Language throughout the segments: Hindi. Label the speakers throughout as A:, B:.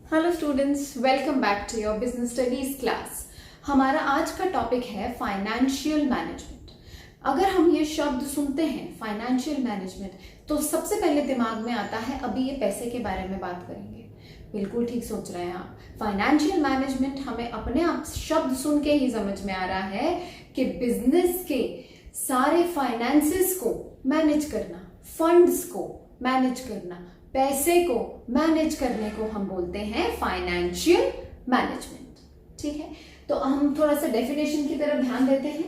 A: Hello students, welcome back to your business studies class. हमारा आज का टॉपिक है फाइनेंशियल मैनेजमेंट। अगर हम ये शब्द सुनते हैं फाइनेंशियल मैनेजमेंट तो सबसे पहले दिमाग में आता है अभी ये पैसे के बारे में बात करेंगे। बिल्कुल ठीक सोच रहे हैं आप। फाइनेंशियल मैनेजमेंट हमें अपने आप शब्द सुन के ही समझ में आ रहा है कि बिजनेस के सारे फाइनेंसेस को मैनेज करना, फंड्स को मैनेज करना, पैसे को मैनेज करने को हम बोलते हैं फाइनेंशियल मैनेजमेंट। ठीक है, तो हम थोड़ा सा डेफिनेशन की तरफ ध्यान देते हैं।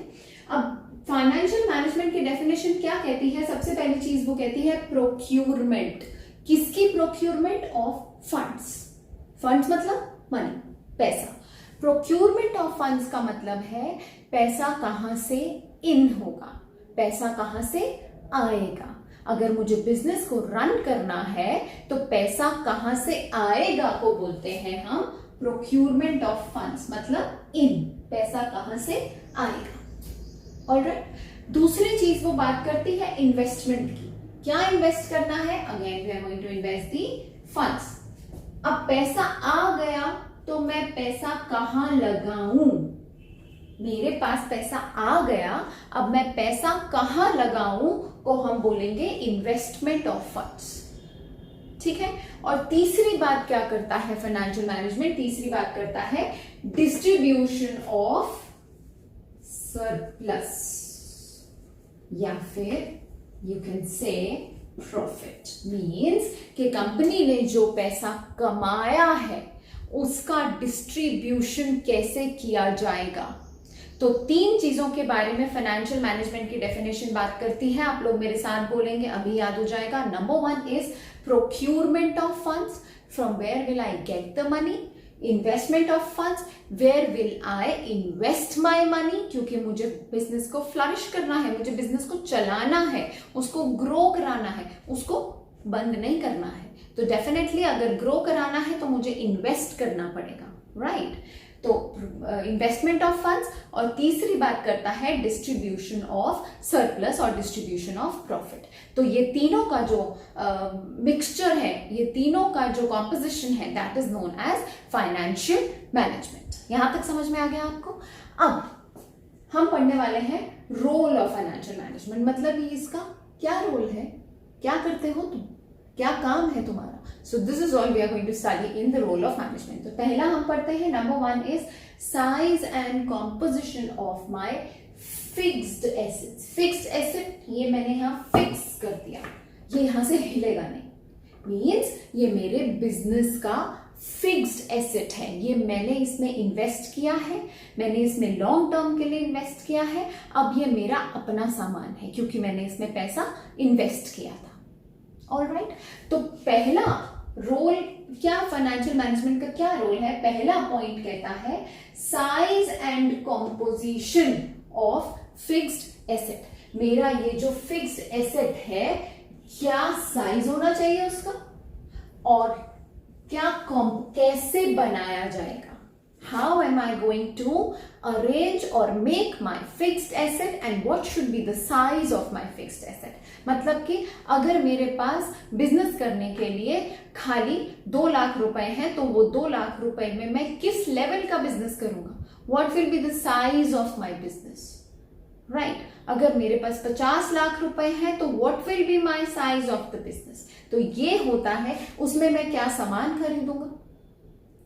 A: अब फाइनेंशियल मैनेजमेंट की डेफिनेशन क्या कहती है? सबसे पहली चीज वो कहती है प्रोक्यूरमेंट। किसकी प्रोक्यूरमेंट? Of funds. फंड्स मतलब मनी, पैसा। प्रोक्यूरमेंट ऑफ फंड्स का मतलब है पैसा कहां से इन होगा, पैसा कहां से आएगा। अगर मुझे बिजनेस को रन करना है तो पैसा कहां से आएगा को बोलते हैं हम प्रोक्यूरमेंट ऑफ फंड्स, मतलब इन, पैसा कहां से आएगा। ऑलराइट। दूसरी चीज वो बात करती है इन्वेस्टमेंट की। क्या इन्वेस्ट करना है? Again we are going to invest the funds. अब पैसा आ गया तो मैं पैसा कहां लगाऊं? मेरे पास पैसा आ गया, अब मैं पैसा कहां लगाऊं को हम बोलेंगे इन्वेस्टमेंट ऑफ फंड्स। ठीक है। और तीसरी बात क्या करता है फाइनेंशियल मैनेजमेंट? तीसरी बात करता है डिस्ट्रीब्यूशन ऑफ सरप्लस, या फिर you can say profit. Means कि कंपनी ने जो पैसा कमाया है उसका डिस्ट्रीब्यूशन कैसे किया जाएगा। तो तीन चीजों के बारे में फाइनेंशियल मैनेजमेंट की डेफिनेशन बात करती है। आप लोग मेरे साथ बोलेंगे, अभी याद हो जाएगा। Number one is procurement of funds, from where will I get the money. Investment of funds, where will I invest my money, क्योंकि मुझे बिजनेस को फ्लरिश करना है, मुझे बिजनेस को चलाना है, उसको ग्रो कराना है, उसको बंद नहीं करना है। तो डेफिनेटली अगर ग्रो कराना है तो मुझे इन्वेस्ट करना पड़ेगा, राइट। तो इन्वेस्टमेंट ऑफ फंड्स। और तीसरी बात करता है डिस्ट्रीब्यूशन ऑफ सरप्लस और डिस्ट्रीब्यूशन ऑफ प्रॉफिट। तो ये तीनों का जो मिक्सचर है, ये तीनों का जो कॉम्पोजिशन है, that is known as financial management. यहां तक समझ में आ गया आपको? अब हम पढ़ने वाले हैं रोल ऑफ फाइनेंशियल मैनेजमेंट। मतलब ये इसका क्या रोल है, क्या करते हो तुम, क्या काम है तुम्हारा। So this is all we are going to study in the role of management. तो पहला हम पढ़ते हैं, number one is size and composition of my fixed assets. Fixed asset, ये मैंने यहां फिक्स कर दिया, ये यहां से हिलेगा नहीं। मीन्स ये मेरे बिजनेस का फिक्स्ड एसेट है, ये मैंने इसमें इन्वेस्ट किया है, मैंने इसमें लॉन्ग टर्म के लिए इन्वेस्ट किया है। अब ये मेरा अपना सामान है क्योंकि मैंने इसमें पैसा इन्वेस्ट किया था। ऑलराइट। तो पहला रोल क्या, फाइनेंशियल मैनेजमेंट का क्या रोल है? पहला पॉइंट कहता है size and composition of fixed asset. मेरा ये जो फिक्स्ड एसेट है, क्या साइज होना चाहिए उसका, और क्या कैसे बनाया जाएगा। How am I going to arrange or make my fixed asset and what should be the size of my fixed asset? मतलब कि अगर मेरे पास बिजनेस करने के लिए खाली 2 लाख रुपए हैं तो वो 2 लाख रुपए में मैं किस लेवल का बिजनेस करूंगा? What will be the size of my business? Right. अगर मेरे पास 50 लाख रुपए हैं तो what will be my size of the business? तो ये होता है उसमें मैं क्या सामान खरीदूंगा,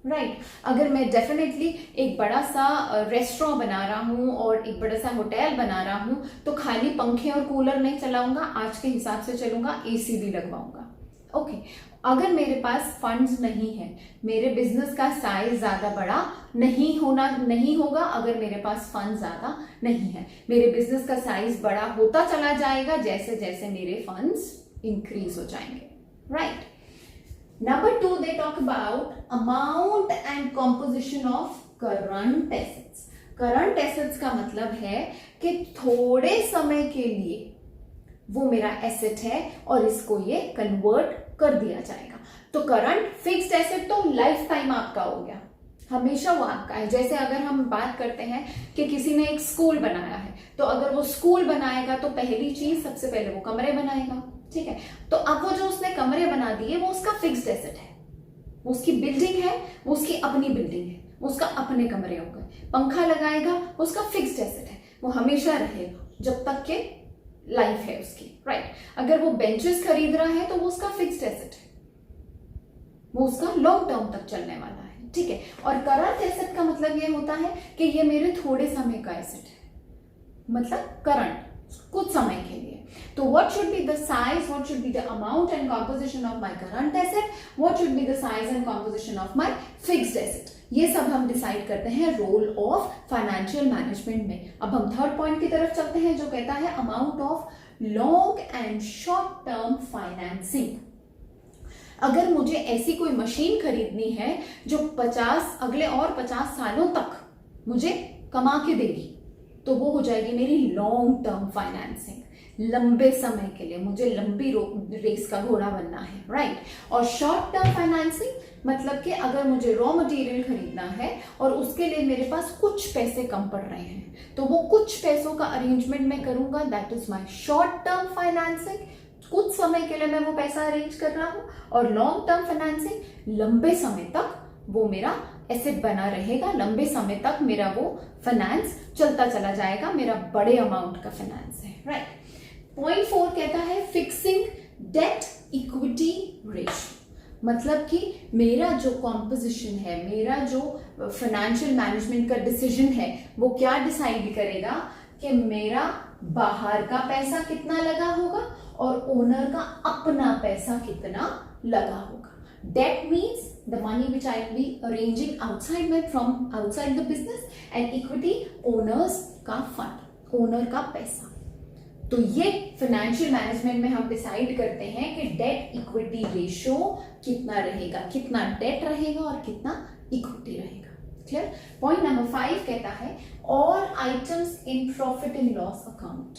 A: राइट। अगर मैं डेफिनेटली एक बड़ा सा रेस्टोरेंट बना रहा हूं और एक बड़ा सा होटल बना रहा हूं तो खाली पंखे और कूलर नहीं चलाऊंगा, आज के हिसाब से चलूंगा, एसी भी लगवाऊंगा। ओके। अगर मेरे पास फंड्स नहीं है, मेरे बिजनेस का साइज ज्यादा बड़ा नहीं होगा अगर मेरे पास फंड ज्यादा नहीं है। मेरे बिजनेस का साइज बड़ा होता चला जाएगा जैसे जैसे मेरे फंड्स इंक्रीज हो जाएंगे, right. Number 2, they talk about amount and composition of current assets. Current assets का मतलब है कि थोड़े समय के लिए वो मेरा एसेट है और इसको ये कन्वर्ट कर दिया जाएगा। तो करंट फिक्स्ड एसेट तो लाइफ टाइम आपका हो गया, हमेशा वो आपका है। जैसे अगर हम बात करते हैं कि किसी ने एक स्कूल बनाया है, तो अगर वो स्कूल बनाएगा तो पहली चीज सबसे पहले वो कमरे बनाएगा, ठीक है। तो अब वो जो उसने कमरे बना दिए वो उसका फिक्स्ड एसेट है, वो उसकी बिल्डिंग है, वो उसकी अपनी बिल्डिंग है, वो उसका अपने कमरे हो गए। पंखा लगाएगा, वो उसका फिक्स्ड एसेट है, वो हमेशा रहेगा जब तक के लाइफ है उसकी, राइट। अगर वो बेंचेस खरीद रहा है तो वो उसका फिक्स्ड एसेट है, वो उसका लॉन्ग टर्म तक चलने वाला है, ठीक है। और करंट एसेट का मतलब ये होता है कि ये मेरे थोड़े समय का एसेट है, मतलब करंट, कुछ समय के लिए। तो what should be the size, what should be the amount and composition of my current asset, what should be the size and composition of my fixed asset, ये सब हम डिसाइड करते हैं रोल ऑफ फाइनेंशियल मैनेजमेंट में। अब हम थर्ड पॉइंट की तरफ चलते हैं जो कहता है amount of long and short term financing. अगर मुझे ऐसी कोई मशीन खरीदनी है जो अगले और 50 सालों तक मुझे कमा के देगी, तो वो हो जाएगी मेरी लॉन्ग टर्म फाइनेंसिंग। लंबे समय के लिए मुझे लंबी रेस का घोड़ा बनना है, राइट। और शॉर्ट टर्म फाइनेंसिंग मतलब कि अगर मुझे रॉ मटेरियल खरीदना है और उसके लिए मेरे पास कुछ पैसे कम पड़ रहे हैं, तो वो कुछ पैसों का अरेंजमेंट मैं करूंगा, that is my short term financing. कुछ समय के लिए मैं वो पैसा अरेंज कर रहा हूं। और लॉन्ग टर्म फाइनेंसिंग, लंबे समय तक वो मेरा एसेट बना रहेगा, लंबे समय तक मेरा वो फाइनेंस चलता चला जाएगा, मेरा बड़े अमाउंट का फाइनेंस है, राइट। पॉइंट 4 कहता है फिक्सिंग डेट इक्विटी रेशियो, मतलब कि मेरा जो कॉम्पोजिशन है, मेरा जो फाइनेंशियल मैनेजमेंट का डिसीजन है, वो क्या डिसाइड करेगा कि मेरा बाहर का पैसा कितना लगा होगा और ओनर का अपना पैसा कितना लगा होगा। Debt means the money which I will be arranging from outside the business, and equity owners का fund, ओनर का पैसा। तो ये फाइनेंशियल मैनेजमेंट में हम डिसाइड करते हैं कि डेट इक्विटी रेशियो कितना रहेगा, कितना डेट रहेगा और कितना इक्विटी रहेगा। क्लियर। पॉइंट नंबर 5 कहता है all items in profit and loss account.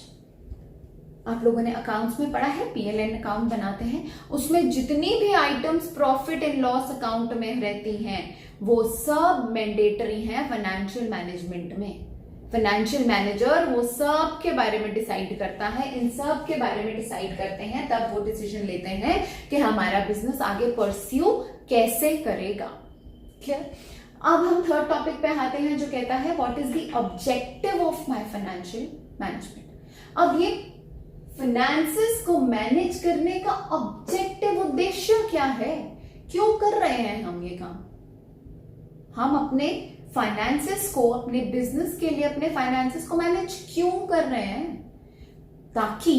A: आप लोगों ने अकाउंट्स में पढ़ा है, पीएलएन अकाउंट बनाते हैं, उसमें जितनी भी items profit and loss account में रहती हैं वो सब मैंडेटरी हैं फाइनेंशियल मैनेजमेंट में। फाइनेंशियल मैनेजर वो सब के बारे में डिसाइड करता है, इन सब के बारे में डिसाइड करते हैं, तब वो डिसीजन लेते हैं कि हमारा बिजनेस आगे परस्यू कैसे करेगा। क्लियर। अब हम थर्ड टॉपिक पे आते हैं जो कहता है what is the objective of my financial management. अब ये फाइनेंसेस को मैनेज करने का ऑब्जेक्टिव उद्देश्य क्या है, क्यों कर रहे हैं हम ये काम। हम अपने फाइनेंसेस को, अपने बिजनेस के लिए अपने फाइनेंसेस को मैनेज क्यों कर रहे हैं, ताकि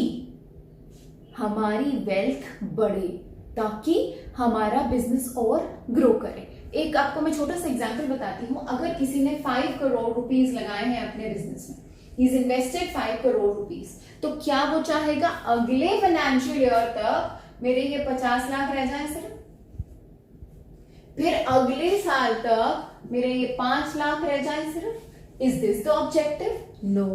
A: हमारी वेल्थ बढ़े, ताकि हमारा बिजनेस और ग्रो करे। एक आपको मैं छोटा सा एग्जांपल बताती हूं। अगर किसी ने 5 करोड़ रुपीस लगाए हैं अपने बिजनेस में, He's invested 5 करोड़ रुपीस, तो क्या वो चाहेगा अगले फाइनेंशियल ईयर तक मेरे ये 50 लाख रह जाए सिर्फ, फिर अगले साल तक मेरे ये 5 लाख रह जाए सिर्फ? Is this the objective? No,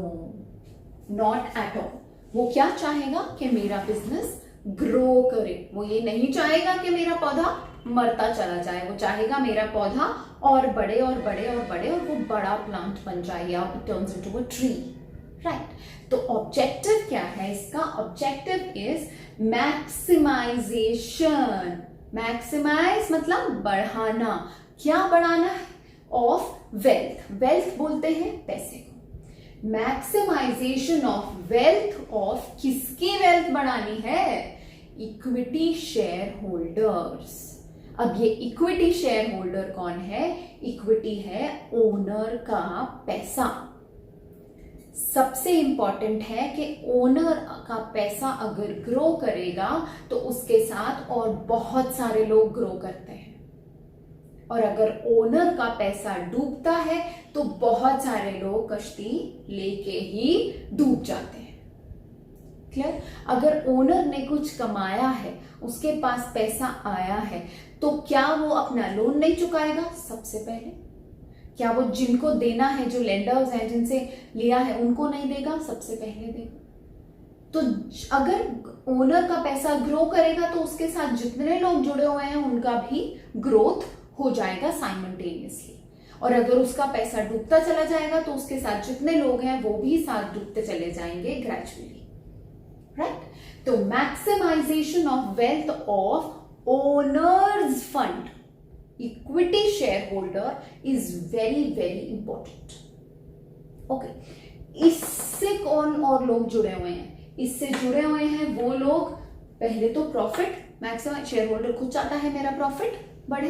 A: not at all. वो क्या चाहेगा कि मेरा बिजनेस ग्रो करे। वो ये नहीं चाहेगा कि मेरा पौधा मरता चला जाए, वो चाहेगा मेरा पौधा और बड़े और बड़े और बड़े और वो बड़ा प्लांट बन जाए या it turns into a tree, right. तो ऑब्जेक्टिव क्या है इसका? Objective is maximisation. मैक्सिमाइज मतलब बढ़ाना। क्या बढ़ाना है? Of wealth. वेल्थ बोलते हैं पैसे को। मैक्सिमाइजेशन ऑफ वेल्थ ऑफ किसकी वेल्थ बढ़ानी है? Equity share holders. अब ये इक्विटी शेयर होल्डर कौन है? इक्विटी है ओनर का पैसा। सबसे इंपॉर्टेंट है कि ओनर का पैसा अगर ग्रो करेगा तो उसके साथ और बहुत सारे लोग ग्रो करते हैं, और अगर ओनर का पैसा डूबता है तो बहुत सारे लोग कश्ती लेके ही डूब जाते हैं। क्लियर। अगर ओनर ने कुछ कमाया है, उसके पास पैसा आया है, तो क्या वो अपना लोन नहीं चुकाएगा? सबसे पहले क्या वो जिनको देना है, जो लेंडर्स हैं जिनसे लिया है, उनको नहीं देगा? सबसे पहले देगा। तो अगर ओनर का पैसा ग्रो करेगा तो उसके साथ जितने लोग जुड़े हुए हैं उनका भी ग्रोथ हो जाएगा साइमल्टेनियसली, और अगर उसका पैसा डूबता चला जाएगा तो उसके साथ जितने लोग हैं वो भी साथ डूबते चले जाएंगे ग्रेजुअली, राइट। तो maximisation of wealth of owners fund, equity share holder is very very important. Okay, इससे कौन और लोग जुड़े हुए हैं? इससे जुड़े हुए हैं वो लोग, पहले तो प्रॉफिट मैक्सिमम, शेयर होल्डर खुद चाहता है मेरा प्रॉफिट बढ़े,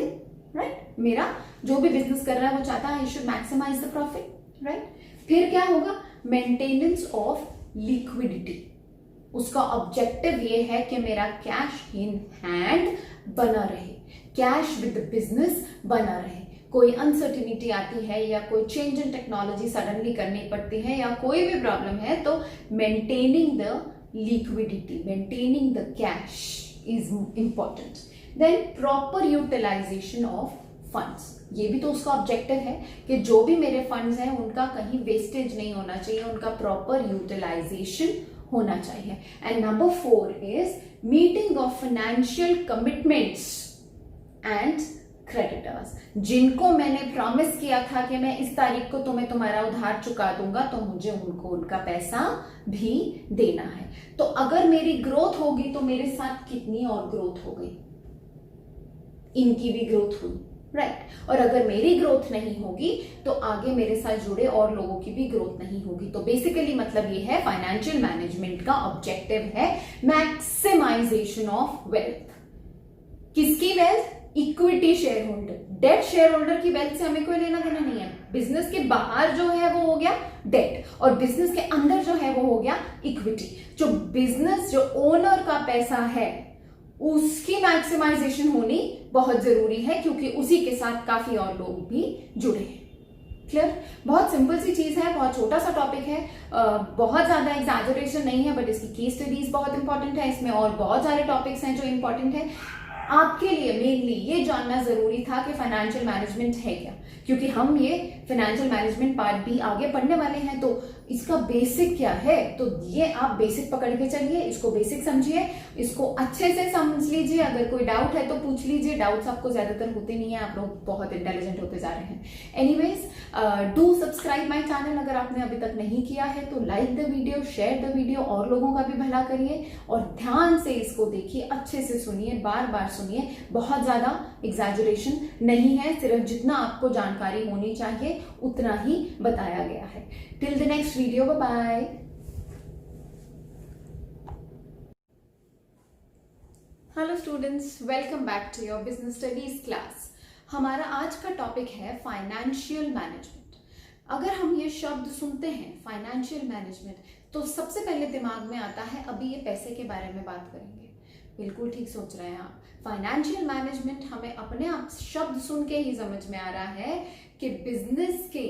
A: राइट? मेरा जो भी बिजनेस कर रहा है वो चाहता है I should maximise the profit, right? फिर क्या होगा? Maintenance of liquidity. उसका ऑब्जेक्टिव ये है कि मेरा कैश इन हैंड बना रहे, कैश विद द बिजनेस बना रहे। कोई अनसर्टिनिटी आती है या कोई चेंज इन टेक्नोलॉजी सडनली करनी पड़ती है या कोई भी प्रॉब्लम है, तो maintaining the liquidity, maintaining the cash is important. Then proper utilisation of funds, ये भी तो उसका ऑब्जेक्टिव है कि जो भी मेरे फंड्स हैं उनका कहीं वेस्टेज नहीं होना चाहिए, उनका प्रॉपर यूटिलाइजेशन होना चाहिए। And number 4 is meeting of financial commitments and creditors. जिनको मैंने प्रॉमिस किया था कि मैं इस तारीख को तुम्हें तुम्हारा उधार चुका दूंगा, तो मुझे उनको उनका पैसा भी देना है। तो अगर मेरी ग्रोथ होगी तो मेरे साथ कितनी और ग्रोथ हो गई? इनकी भी ग्रोथ हुई, राइट? और अगर मेरी ग्रोथ नहीं होगी तो आगे मेरे साथ जुड़े और लोगों की भी ग्रोथ नहीं होगी। तो बेसिकली मतलब ये है, फाइनेंशियल मैनेजमेंट का ऑब्जेक्टिव है मैक्सिमाइजेशन ऑफ वेल्थ। किसकी wealth? Equity share holder. Debt share holder की वेल्थ से हमें कोई लेना देना नहीं है। बिजनेस के बाहर जो है वो हो गया डेट, और बिजनेस के अंदर जो है वो हो गया इक्विटी। जो बिजनेस, जो ओनर का पैसा है, उसकी मैक्सिमाइजेशन होनी बहुत जरूरी है, क्योंकि उसी के साथ काफी और लोग भी जुड़े हैं। क्लियर? बहुत सिंपल सी चीज है, बहुत छोटा सा टॉपिक है, बहुत ज्यादा एग्जैजरेशन नहीं है, बट इसकी केस स्टडीज बहुत इंपॉर्टेंट है इसमें, और बहुत सारे टॉपिक्स हैं जो इंपॉर्टेंट है। आपके लिए मेनली ये जानना जरूरी था कि फाइनेंशियल मैनेजमेंट है क्या, क्योंकि हम ये फाइनेंशियल मैनेजमेंट पार्ट भी आगे पढ़ने वाले हैं। तो इसका बेसिक क्या है, तो ये आप बेसिक पकड़ के चलिए, इसको बेसिक समझिए, इसको अच्छे से समझ लीजिए। अगर कोई डाउट है तो पूछ लीजिए, डाउट्स आपको ज्यादातर होते नहीं है, आप लोग बहुत इंटेलिजेंट होते जा रहे हैं। Anyways, do subscribe my channel अगर आपने अभी तक नहीं किया है तो। Like the video, share the video, और लोगों का भी भला करिए, और ध्यान से इसको देखिए, अच्छे से सुनिए, बार बार सुनिए। बहुत ज्यादा एग्जैजरेशन नहीं है, सिर्फ जितना आपको जानकारी होनी चाहिए उतना ही बताया गया है। Till the next video, bye bye. Hello students, welcome back to your business studies class. हमारा आज का टॉपिक है फाइनेंशियल मैनेजमेंट। अगर हम ये शब्द सुनते हैं फाइनेंशियल मैनेजमेंट, तो सबसे पहले दिमाग में आता है अभी ये पैसे के बारे में बात करेंगे। बिल्कुल ठीक सोच रहे हैं आप। फाइनेंशियल मैनेजमेंट हमें अपने आप शब्द सुन के ही समझ में आ रहा है कि बिजनेस के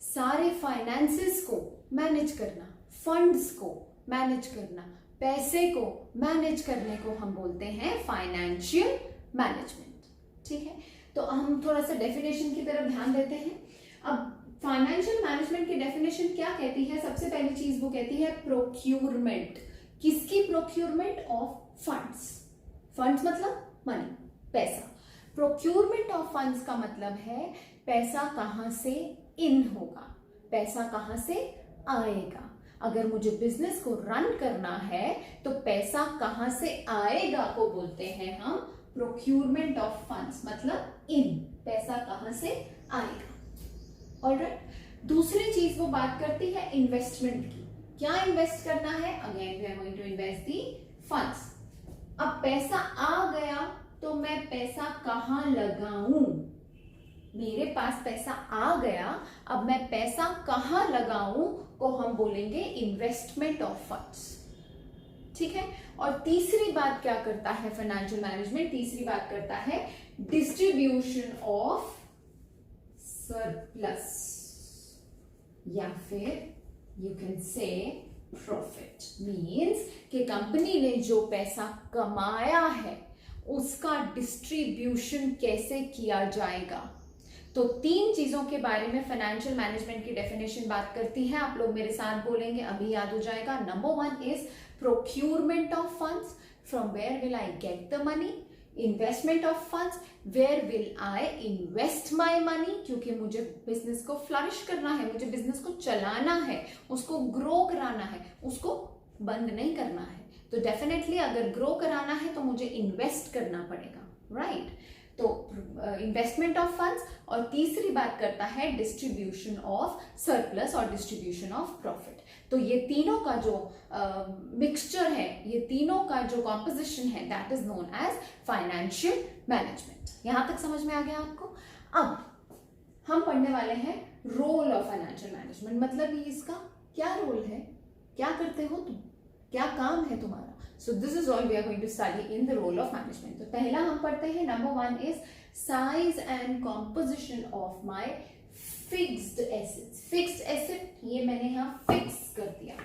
A: सारे फाइनेंसेस को मैनेज करना, फंड्स को मैनेज करना, पैसे को मैनेज करने को हम बोलते हैं फाइनेंशियल मैनेजमेंट। ठीक है, तो हम थोड़ा सा डेफिनेशन की तरफ ध्यान देते हैं। अब फाइनेंशियल मैनेजमेंट की डेफिनेशन क्या कहती है? सबसे पहली चीज वो कहती है प्रोक्यूरमेंट। किसकी प्रोक्यूरमेंट? Of funds. फंड्स मतलब मनी, पैसा। प्रोक्यूरमेंट ऑफ फंड्स का मतलब है पैसा कहां से इन होगा, पैसा कहां से आएगा। अगर मुझे बिजनेस को रन करना है तो पैसा कहां से आएगा को बोलते हैं हम प्रोक्यूरमेंट ऑफ फंड्स, मतलब इन, पैसा कहां से आएगा। ऑलराइट, दूसरी चीज वो बात करती है इन्वेस्टमेंट की। क्या इन्वेस्ट करना है? Again we are going to invest the funds. अब पैसा आ गया तो मैं पैसा कहां लगाऊं? मेरे पास पैसा आ गया, अब मैं पैसा कहां लगाऊं को हम बोलेंगे इन्वेस्टमेंट ऑफ फंड्स। ठीक है, और तीसरी बात क्या करता है फाइनेंशियल मैनेजमेंट? तीसरी बात करता है डिस्ट्रीब्यूशन ऑफ सरप्लस, या फिर you can say profit. Means कि कंपनी ने जो पैसा कमाया है उसका डिस्ट्रीब्यूशन कैसे किया जाएगा। तो तीन चीजों के बारे में फाइनेंशियल मैनेजमेंट की डेफिनेशन बात करती है। आप लोग मेरे साथ बोलेंगे, अभी याद हो जाएगा। Number 1 is procurement of funds, from where will I get the money. Investment of funds, where will I invest my money, क्योंकि मुझे बिजनेस को फ्लरिश करना है, मुझे बिजनेस को चलाना है, उसको ग्रो कराना है, उसको बंद नहीं करना है। तो डेफिनेटली अगर ग्रो कराना है तो मुझे इन्वेस्ट करना पड़ेगा, राइट? तो इन्वेस्टमेंट ऑफ फंड्स, और तीसरी बात करता है डिस्ट्रीब्यूशन ऑफ सरप्लस और डिस्ट्रीब्यूशन ऑफ प्रॉफिट। तो ये तीनों का जो मिक्सचर है, ये तीनों का जो कॉम्पोजिशन है, that is known as financial management. यहां तक समझ में आ गया आपको? अब हम पढ़ने वाले हैं रोल ऑफ फाइनेंशियल मैनेजमेंट। मतलब ये इसका क्या रोल है, क्या करते हो तुम, क्या काम है तुम्हारा। So this is all we are going to study in the role of management. तो पहला हम पढ़ते हैं, number 1 is size and composition of my fixed assets. Fixed asset, ये मैंने यहाँ फिक्स कर दिया,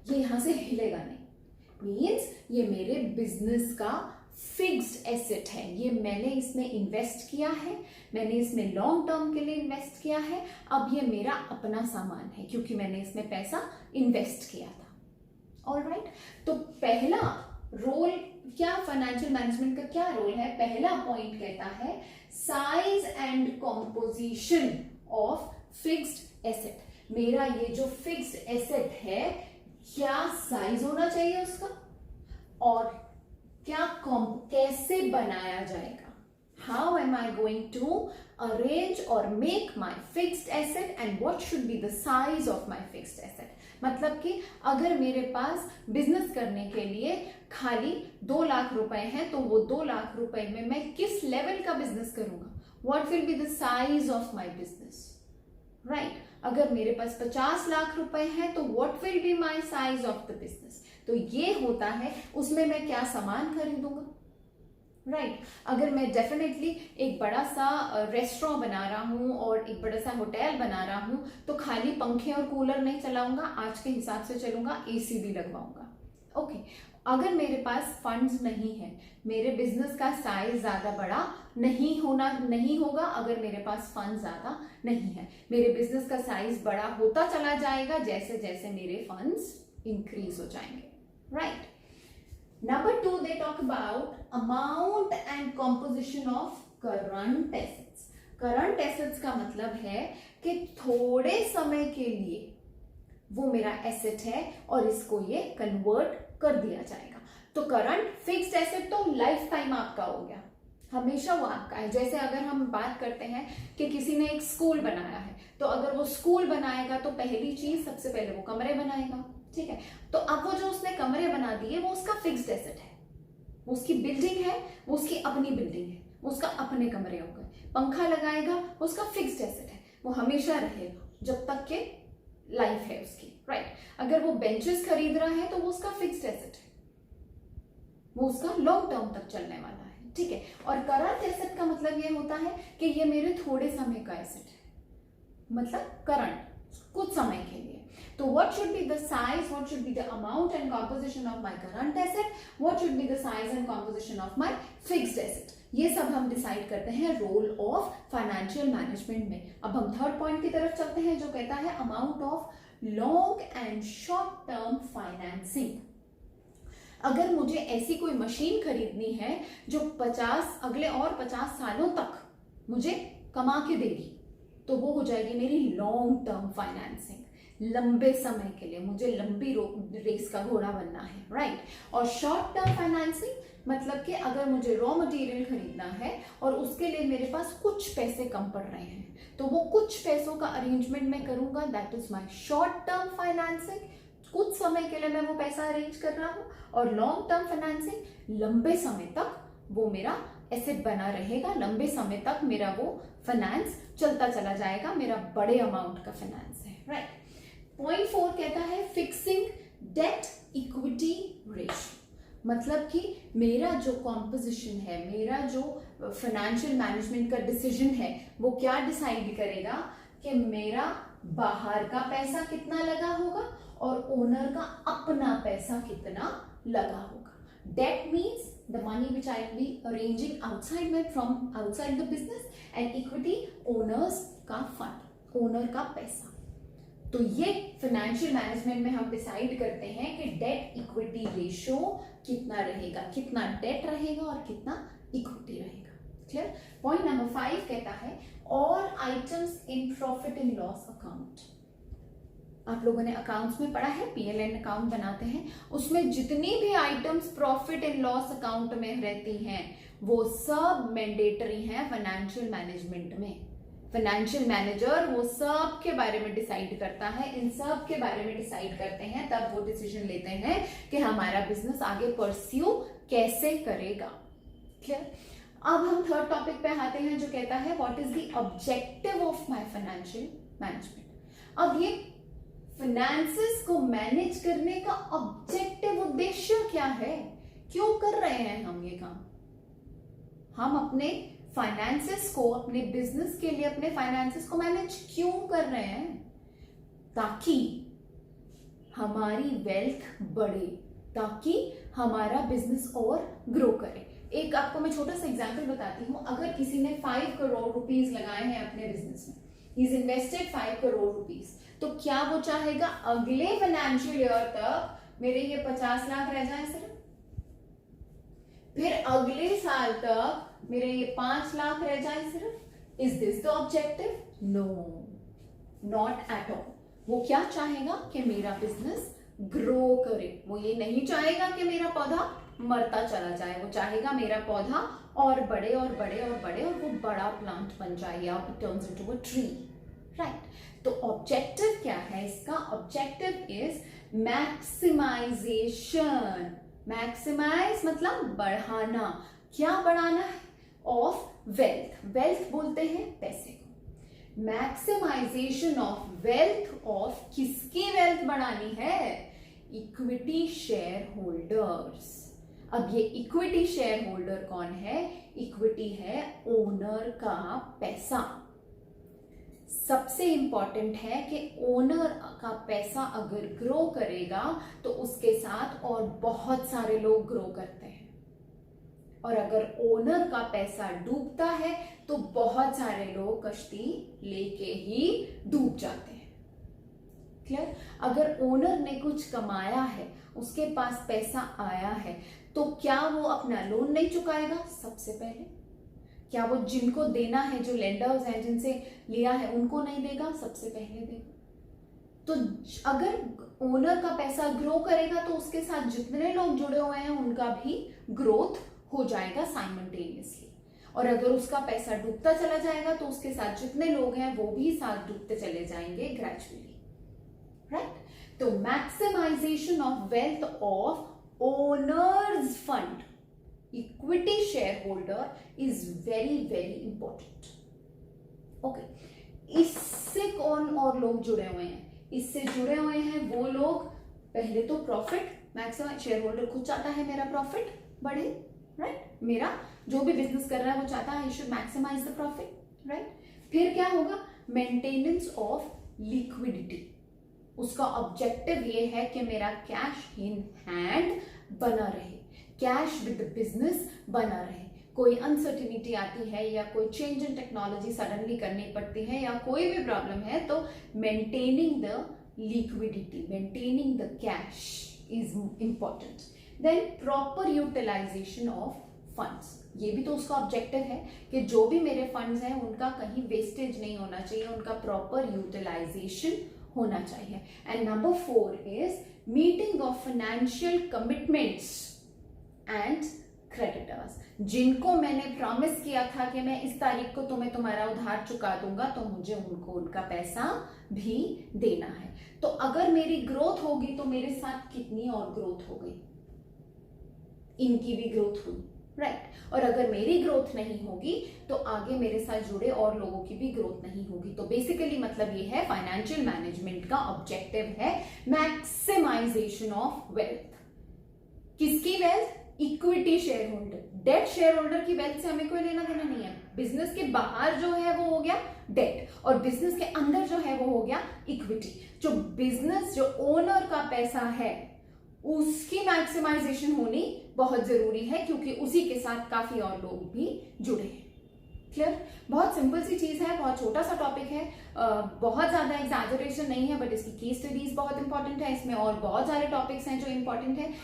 A: ये यहां से हिलेगा नहीं, मीन्स ये मेरे बिजनेस का फिक्स्ड एसेट है। ये मैंने इसमें इन्वेस्ट किया है, मैंने इसमें लॉन्ग टर्म के लिए इन्वेस्ट किया है, अब ये मेरा अपना सामान है क्योंकि मैंने इसमें पैसा इन्वेस्ट किया था। ऑलराइट, तो पहला रोल क्या, फाइनेंशियल मैनेजमेंट का क्या रोल है? पहला पॉइंट कहता है size and composition of fixed asset. मेरा ये जो फिक्स्ड एसेट है, क्या साइज होना चाहिए उसका, और क्या कैसे बनाया जाएगा, how am I going to arrange और make my fixed asset and what should be the size of my fixed asset. मतलब कि अगर मेरे पास बिजनेस करने के लिए खाली 2 लाख रुपए हैं, तो वो 2 लाख रुपए में मैं किस लेवल का बिजनेस करूंगा, what will be the size of my business, right. अगर मेरे पास 50 लाख रुपए हैं, तो what will be my size of the business. तो ये होता है उसमें मैं क्या सामान खरीदूंगा, राइट। अगर मैं डेफिनेटली एक बड़ा सा रेस्टोरेंट बना रहा हूं और एक बड़ा सा होटल बना रहा हूं, तो खाली पंखे और कूलर नहीं चलाऊंगा, आज के हिसाब से चलूंगा, एसी भी लगवाऊंगा। ओके, अगर मेरे पास फंड्स नहीं है, मेरे बिजनेस का साइज ज्यादा बड़ा नहीं होगा अगर मेरे पास फंड ज्यादा नहीं है। मेरे बिजनेस का साइज बड़ा होता चला जाएगा जैसे जैसे मेरे फंड्स इंक्रीज हो जाएंगे, right. Number 2, they talk about amount and composition of current assets. Current assets का मतलब है कि थोड़े समय के लिए वो मेरा एसेट है और इसको ये कन्वर्ट कर दिया जाएगा। तो करंट फिक्स्ड एसेट तो लाइफ टाइम आपका हो गया, हमेशा वो आपका है। जैसे अगर हम बात करते हैं कि किसी ने एक स्कूल बनाया है, तो अगर वो स्कूल बनाएगा तो पहली चीज सबसे पहले वो कमरे बनाएगा, ठीक है। तो अब वो जो उसने कमरे बना दिए वो उसका फिक्स्ड एसेट है, वो उसकी बिल्डिंग है, वो उसकी अपनी बिल्डिंग है, वो उसका अपने कमरे हो गए। पंखा लगाएगा, वो उसका फिक्स्ड एसेट है, वो हमेशा रहेगा जब तक के लाइफ है उसकी, राइट। अगर वो बेंचेस खरीद रहा है तो वो उसका फिक्स्ड एसेट है, वो उसका लॉन्ग टर्म तक चलने वाला है, ठीक है। और करंट एसेट का मतलब ये होता है कि ये मेरे थोड़े समय का एसेट है, मतलब करंट कुछ समय के लिए। तो what should be the size, what should be the amount and composition of my current asset, what should be the size and composition of my fixed asset, ये सब हम डिसाइड करते हैं रोल ऑफ फाइनेंशियल मैनेजमेंट में। अब हम थर्ड पॉइंट की तरफ चलते हैं जो कहता है amount of long and short term financing. अगर मुझे ऐसी कोई मशीन खरीदनी है जो अगले और 50 सालों तक मुझे कमा के देगी, तो वो हो जाएगी मेरी लॉन्ग टर्म फाइनेंसिंग। लंबे समय के लिए मुझे लंबी रेस का घोड़ा बनना है, राइट। और शॉर्ट टर्म फाइनेंसिंग मतलब कि अगर मुझे रॉ मटेरियल खरीदना है और उसके लिए मेरे पास कुछ पैसे कम पड़ रहे हैं, तो वो कुछ पैसों का अरेंजमेंट मैं करूंगा, that is my short term financing. कुछ समय के लिए मैं वो पैसा अरेंज कर रहा हूं। और लॉन्ग टर्म फाइनेंसिंग, लंबे समय तक वो मेरा एसेट बना रहेगा, लंबे समय तक मेरा वो फाइनेंस चलता चला जाएगा, मेरा बड़े अमाउंट का फाइनेंस है, राइट। पॉइंट 4 कहता है फिक्सिंग डेट इक्विटी रेशियो। मतलब कि मेरा जो कॉम्पोजिशन है, मेरा जो फाइनेंशियल मैनेजमेंट का डिसीजन है, वो क्या डिसाइड करेगा कि मेरा बाहर का पैसा कितना लगा होगा और ओनर का अपना पैसा कितना लगा होगा। Debt means the money which I will be arranging from outside the business, and equity owners का फंड, ओनर का पैसा। तो ये फाइनेंशियल मैनेजमेंट में हम डिसाइड करते हैं कि डेट इक्विटी रेशियो कितना रहेगा, कितना डेट रहेगा और कितना इक्विटी रहेगा। क्लियर। पॉइंट नंबर 5 कहता है all items in profit and loss account. आप लोगों ने अकाउंट्स में पढ़ा है, पीएलएन अकाउंट बनाते हैं, उसमें जितनी भी items profit and loss account में रहती हैं वो सब मैंडेटरी हैं फाइनेंशियल मैनेजमेंट में। फाइनेंशियल मैनेजर वो सब के बारे में डिसाइड करता है, इन सब के बारे में डिसाइड करते हैं, तब वो डिसीजन लेते हैं कि हमारा बिजनेस आगे परस्यू कैसे करेगा। क्लियर? अब हम थर्ड टॉपिक पे आते हैं जो कहता है what is the objective of my financial management. अब ये फाइनेंसेस को मैनेज करने का ऑब्जेक्टिव उद्देश्य क्या है, क्यों कर रहे हैं हम ये काम? हम अपने फाइनेंसेस को, अपने बिजनेस के लिए अपने फाइनेंसेस को मैनेज क्यों कर रहे हैं? ताकि हमारी वेल्थ बढ़े, ताकि हमारा बिजनेस और ग्रो करे। एक आपको मैं छोटा सा एग्जांपल बताती हूं। अगर किसी ने 5 करोड़ रुपीस लगाए हैं अपने बिजनेस में, इज इन्वेस्टेड 5 करोड़ रुपीस, तो क्या वो चाहेगा अगले फाइनेंशियल ईयर तक मेरे ये 50 लाख रह जाए सिर्फ, फिर अगले साल तक मेरे ये 5 लाख रह जाए सिर्फ? Is this the objective? No, not at all. वो क्या चाहेगा कि मेरा बिजनेस ग्रो करे। वो ये नहीं चाहेगा कि मेरा पौधा मरता चला जाए, वो चाहेगा मेरा पौधा और बड़े और बड़े और बड़े और वो बड़ा प्लांट बन जाए या it turns into a tree, right? तो ऑब्जेक्टिव क्या है इसका? Objective is maximisation. मैक्सिमाइज मतलब बढ़ाना। क्या बढ़ाना है? Of wealth. वेल्थ बोलते हैं पैसे को। मैक्सिमाइजेशन ऑफ वेल्थ ऑफ किसकी वेल्थ बढ़ानी है? Equity share holders. अब ये इक्विटी शेयर होल्डर कौन है? इक्विटी है ओनर का पैसा। सबसे इंपॉर्टेंट है कि ओनर का पैसा अगर ग्रो करेगा तो उसके साथ और बहुत सारे लोग ग्रो करते हैं, और अगर ओनर का पैसा डूबता है तो बहुत सारे लोग कश्ती लेके ही डूब जाते हैं। क्लियर? अगर ओनर ने कुछ कमाया है, उसके पास पैसा आया है, तो क्या वो अपना लोन नहीं चुकाएगा? सबसे पहले क्या वो जिनको देना है, जो लेंडर्स हैं जिनसे लिया है, उनको नहीं देगा? सबसे पहले देगा। तो अगर ओनर का पैसा ग्रो करेगा तो उसके साथ जितने लोग जुड़े हुए हैं उनका भी ग्रोथ हो जाएगा साइमल्टेनियसली, और अगर उसका पैसा डूबता चला जाएगा तो उसके साथ जितने लोग हैं वो भी साथ डूबते चले जाएंगे ग्रेजुअली, राइट? तो maximisation of wealth of owners fund, equity share holder is very very important. Okay, इससे कौन और लोग जुड़े हुए हैं? इससे जुड़े हुए हैं वो लोग, पहले तो प्रॉफिट मैक्सिमाइज, शेयर होल्डर खुद चाहता है मेरा प्रॉफिट बढ़े, राइट? मेरा जो भी बिजनेस कर रहा है वो चाहता है I should maximise the profit, right? फिर क्या होगा? Maintenance of liquidity. उसका ऑब्जेक्टिव ये है कि मेरा कैश इन हैंड बना रहे, कैश विद द बिजनेस बना रहे। कोई अनसर्टिनिटी आती है या कोई चेंज इन टेक्नोलॉजी सडनली करनी पड़ती है या कोई भी प्रॉब्लम है, तो maintaining the liquidity, maintaining the cash is important. Then proper utilisation of funds, ये भी तो उसका ऑब्जेक्टिव है कि जो भी मेरे फंड्स हैं उनका कहीं वेस्टेज नहीं होना चाहिए, उनका प्रॉपर यूटिलाइजेशन होना चाहिए। And number 4 is meeting of financial commitments and creditors. जिनको मैंने प्रॉमिस किया था कि मैं इस तारीख को तुम्हें तुम्हारा उधार चुका दूंगा, तो मुझे उनको उनका पैसा भी देना है। तो अगर मेरी ग्रोथ होगी तो मेरे साथ कितनी और ग्रोथ हो गई? इनकी भी ग्रोथ हुई, राइट? और अगर मेरी ग्रोथ नहीं होगी तो आगे मेरे साथ जुड़े और लोगों की भी ग्रोथ नहीं होगी। तो बेसिकली मतलब ये है, फाइनेंशियल मैनेजमेंट का ऑब्जेक्टिव है मैक्सिमाइजेशन ऑफ वेल्थ। किसकी wealth? Equity share holder. Debt share holder की वेल्थ से हमें कोई लेना देना नहीं है। बिजनेस के बाहर जो है वो हो गया डेट, और बिजनेस के अंदर जो है वो हो गया इक्विटी। जो बिजनेस, जो ओनर का पैसा है, उसकी मैक्सिमाइजेशन होनी बहुत जरूरी है, क्योंकि उसी के साथ काफी और लोग भी जुड़े हैं। क्लियर? बहुत सिंपल सी चीज है, बहुत छोटा सा टॉपिक है, बहुत ज्यादा एग्जैजरेशन नहीं है, बट इसकी केस स्टडीज बहुत इंपॉर्टेंट है, इसमें और बहुत सारे टॉपिक्स हैं जो इंपॉर्टेंट है।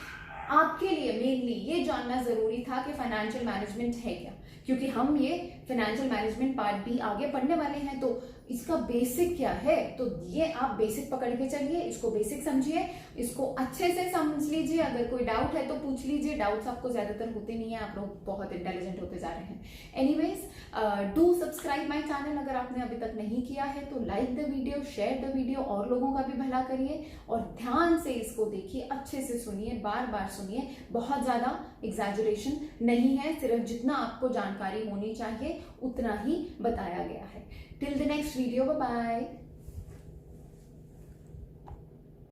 A: आपके लिए मेनली ये जानना जरूरी था कि फाइनेंशियल मैनेजमेंट है क्या, क्योंकि हम ये फाइनेंशियल मैनेजमेंट पार्ट भी आगे पढ़ने वाले हैं, तो इसका बेसिक क्या है, तो ये आप बेसिक पकड़ के चलिए, इसको बेसिक समझिए, इसको अच्छे से समझ लीजिए। अगर कोई डाउट है तो पूछ लीजिए, डाउट्स आपको ज्यादातर होते नहीं है, आप लोग बहुत इंटेलिजेंट होते जा रहे हैं। Anyways, do subscribe my channel, अगर आपने अभी तक नहीं किया है तो like the video, share the video, और लोगों का भी भला करिए, और ध्यान से इसको देखिए, अच्छे से सुनिए, बार बार सुनिए, बहुत ज्यादा एग्जैजरेशन नहीं है, सिर्फ जितना आपको जानकारी होनी चाहिए उतना ही बताया गया है। Till the next video, bye bye.